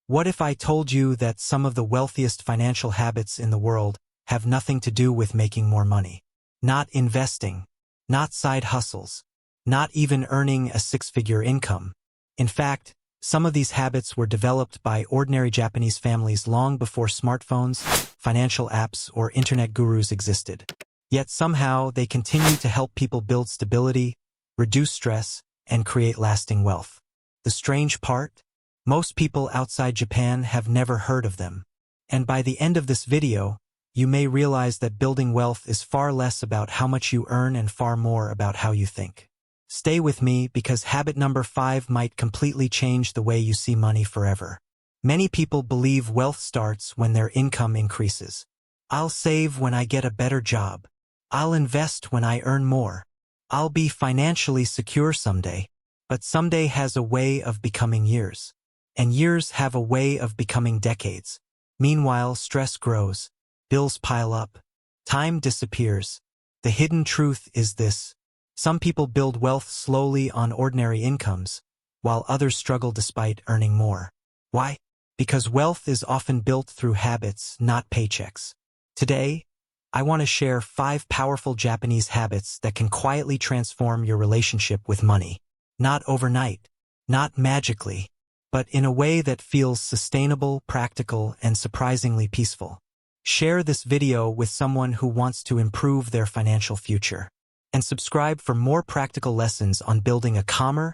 What if I told you that some of the wealthiest financial habits in the world have nothing to do with making more money? Not investing, not side hustles, not even earning a six-figure income. In fact, some of these habits were developed by ordinary Japanese families long before smartphones, financial apps, or internet gurus existed. Yet somehow they continue to help people build stability, reduce stress, and create lasting wealth. The strange part? Most people outside Japan have never heard of them. And by the end of this video, you may realize that building wealth is far less about how much you earn and far more about how you think. Stay with me because habit number 5 might completely change the way you see money forever. Many people believe wealth starts when their income increases. I'll save when I get a better job. I'll invest when I earn more. I'll be financially secure someday. But someday has a way of becoming years. And years have a way of becoming decades. Meanwhile, stress grows. Bills pile up. Time disappears. The hidden truth is this. Some people build wealth slowly on ordinary incomes, while others struggle despite earning more. Why? Because wealth is often built through habits, not paychecks. Today, I want to share 5 powerful Japanese habits that can quietly transform your relationship with money. Not overnight, not magically, but in a way that feels sustainable, practical, and surprisingly peaceful. Share this video with someone who wants to improve their financial future. And subscribe for more practical lessons on building a calmer,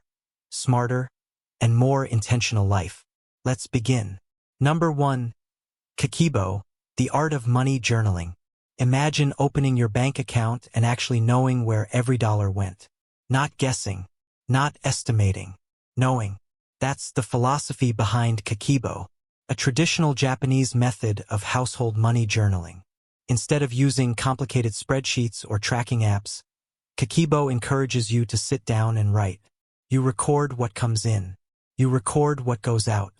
smarter, and more intentional life. Let's begin. Number 1. KAKEIBO, the art of money journaling. Imagine opening your bank account and actually knowing where every dollar went. Not guessing, not estimating, knowing. That's the philosophy behind KAKEIBO, a traditional Japanese method of household money journaling. Instead of using complicated spreadsheets or tracking apps, KAKEIBO encourages you to sit down and write. You record what comes in. You record what goes out.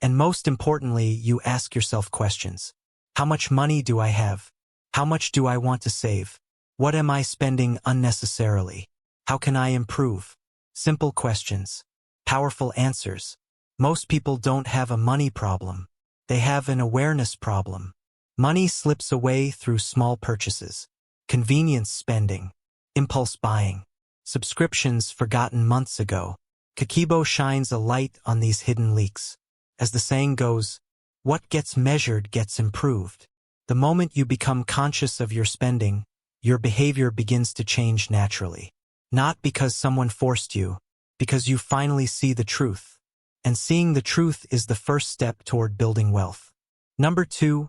And most importantly, you ask yourself questions. How much money do I have? How much do I want to save? What am I spending unnecessarily? How can I improve? Simple questions. Powerful answers. Most people don't have a money problem. They have an awareness problem. Money slips away through small purchases, convenience spending, impulse buying, subscriptions forgotten months ago. KAKEIBO shines a light on these hidden leaks. As the saying goes, what gets measured gets improved. The moment you become conscious of your spending, your behavior begins to change naturally. Not because someone forced you, because you finally see the truth. And seeing the truth is the first step toward building wealth. Number 2.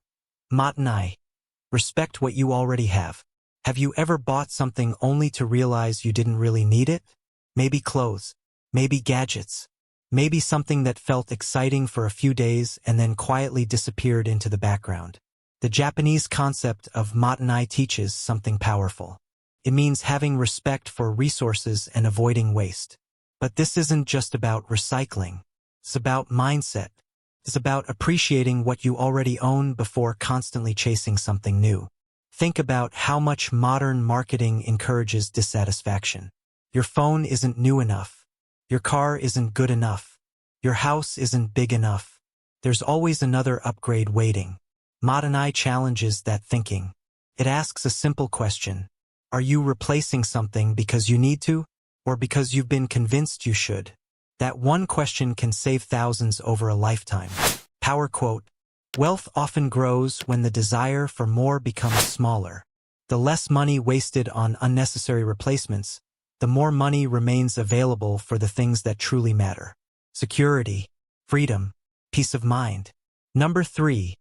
MOTTAINAI. Respect what you already have. Have you ever bought something only to realize you didn't really need it? Maybe clothes, maybe gadgets, maybe something that felt exciting for a few days and then quietly disappeared into the background. The Japanese concept of MOTTAINAI teaches something powerful. It means having respect for resources and avoiding waste. But this isn't just about recycling. It's about mindset. It's about appreciating what you already own before constantly chasing something new. Think about how much modern marketing encourages dissatisfaction. Your phone isn't new enough. Your car isn't good enough. Your house isn't big enough. There's always another upgrade waiting. MOTTAINAI challenges that thinking. It asks a simple question. Are you replacing something because you need to, or because you've been convinced you should? That one question can save thousands over a lifetime. Power quote. Wealth often grows when the desire for more becomes smaller. The less money wasted on unnecessary replacements, the more money remains available for the things that truly matter. Security, freedom, peace of mind. Number 3.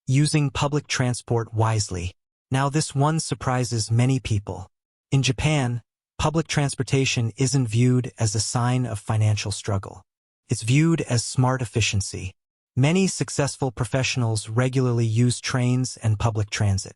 Using public transport wisely. Now this one surprises many people. In Japan, public transportation isn't viewed as a sign of financial struggle. It's viewed as smart efficiency. Many successful professionals regularly use trains and public transit.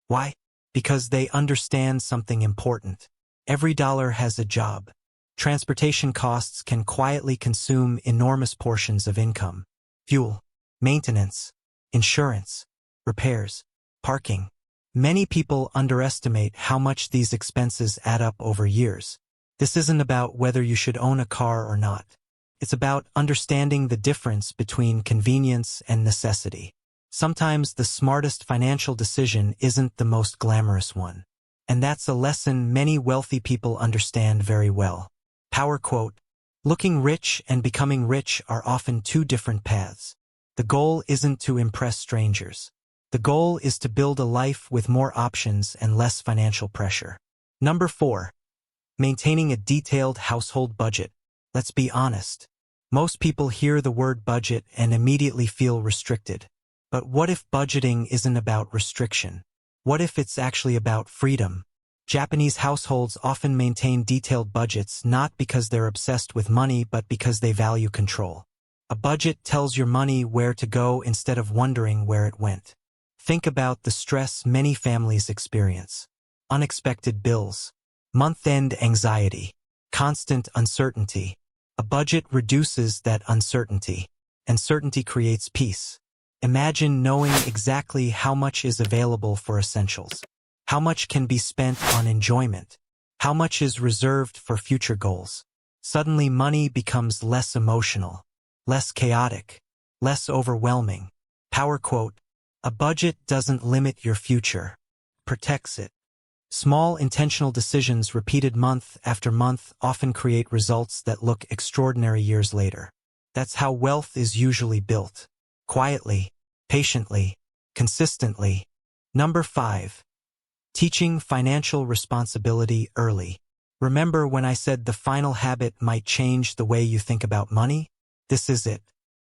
Why? Because they understand something important. Every dollar has a job. Transportation costs can quietly consume enormous portions of income. Fuel, maintenance, insurance, repairs, parking. Many people underestimate how much these expenses add up over years. This isn't about whether you should own a car or not. It's about understanding the difference between convenience and necessity. Sometimes the smartest financial decision isn't the most glamorous one. And that's a lesson many wealthy people understand very well. Power quote: looking rich and becoming rich are often two different paths. The goal isn't to impress strangers. The goal is to build a life with more options and less financial pressure. Number 4. Maintaining a detailed household budget. Let's be honest. Most people hear the word budget and immediately feel restricted. But what if budgeting isn't about restriction? What if it's actually about freedom? Japanese households often maintain detailed budgets not because they're obsessed with money but because they value control. A budget tells your money where to go instead of wondering where it went. Think about the stress many families experience. Unexpected bills, month-end anxiety, constant uncertainty. A budget reduces that uncertainty, and certainty creates peace. Imagine knowing exactly how much is available for essentials, how much can be spent on enjoyment, how much is reserved for future goals. Suddenly money becomes less emotional, less chaotic, less overwhelming. Power quote: a budget doesn't limit your future, protects it. Small intentional decisions repeated month after month often create results that look extraordinary years later. That's how wealth is usually built. Quietly, patiently, consistently. Number 5. Teaching financial responsibility early. Remember when I said the final habit might change the way you think about money? This is it.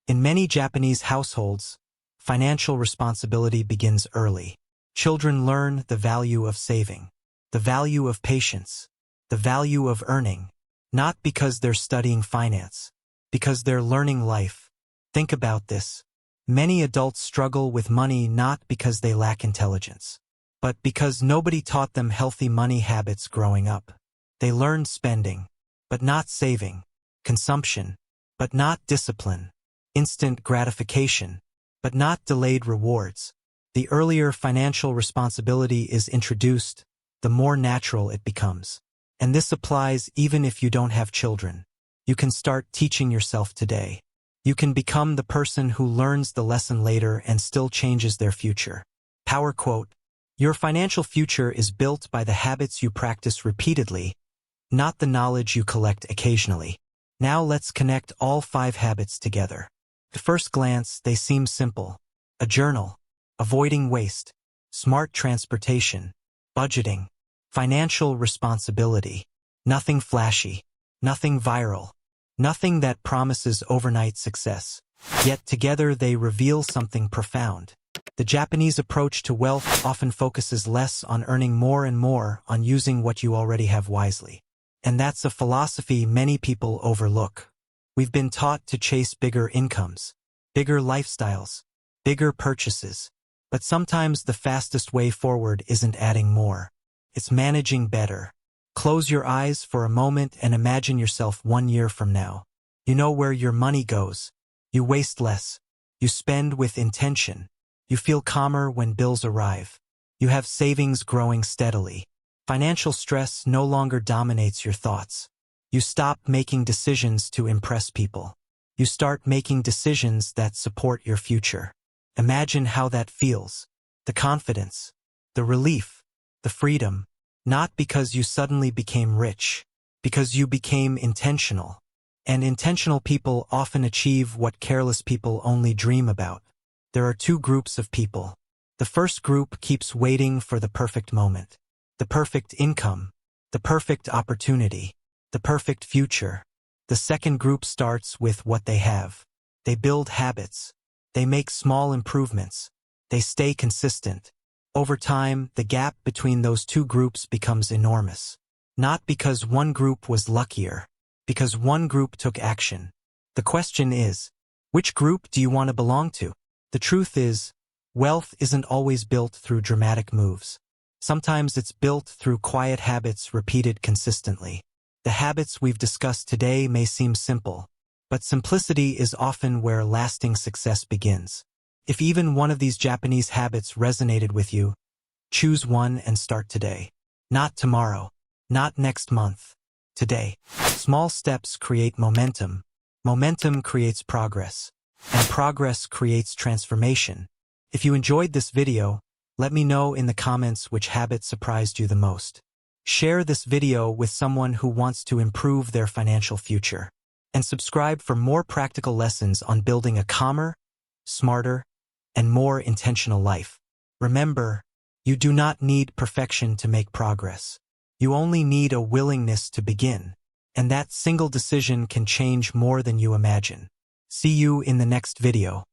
In many Japanese households, financial responsibility begins early. Children learn the value of saving, the value of patience, the value of earning, not because they're studying finance, because they're learning life. Think about this. Many adults struggle with money not because they lack intelligence, but because nobody taught them healthy money habits growing up. They learned spending, but not saving, consumption, but not discipline, instant gratification, but not delayed rewards. The earlier financial responsibility is introduced, the more natural it becomes. And this applies even if you don't have children. You can start teaching yourself today. You can become the person who learns the lesson later and still changes their future. Power quote: your financial future is built by the habits you practice repeatedly, not the knowledge you collect occasionally. Now let's connect all 5 habits together. At first glance, they seem simple. A journal, avoiding waste, smart transportation, budgeting, financial responsibility. Nothing flashy, nothing viral, nothing that promises overnight success. Yet together they reveal something profound. The Japanese approach to wealth often focuses less on earning more and more on using what you already have wisely. And that's a philosophy many people overlook. We've been taught to chase bigger incomes, bigger lifestyles, bigger purchases. But sometimes the fastest way forward isn't adding more. It's managing better. Close your eyes for a moment and imagine yourself 1 year from now. You know where your money goes. You waste less. You spend with intention. You feel calmer when bills arrive. You have savings growing steadily. Financial stress no longer dominates your thoughts. You stop making decisions to impress people. You start making decisions that support your future. Imagine how that feels. The confidence, the relief, the freedom. Not because you suddenly became rich, because you became intentional. And intentional people often achieve what careless people only dream about. There are 2 groups of people. The first group keeps waiting for the perfect moment, the perfect income, the perfect opportunity, the perfect future. The second group starts with what they have. They build habits. They make small improvements. They stay consistent. Over time, the gap between those 2 groups becomes enormous. Not because one group was luckier, because one group took action. The question is, which group do you want to belong to? The truth is, wealth isn't always built through dramatic moves. Sometimes it's built through quiet habits repeated consistently. The habits we've discussed today may seem simple, but simplicity is often where lasting success begins. If even one of these Japanese habits resonated with you, choose one and start today. Not tomorrow, not next month. Today. Small steps create momentum. Momentum creates progress, and progress creates transformation. If you enjoyed this video, let me know in the comments which habit surprised you the most. Share this video with someone who wants to improve their financial future. And subscribe for more practical lessons on building a calmer, smarter, and more intentional life. Remember, you do not need perfection to make progress. You only need a willingness to begin. And that single decision can change more than you imagine. See you in the next video.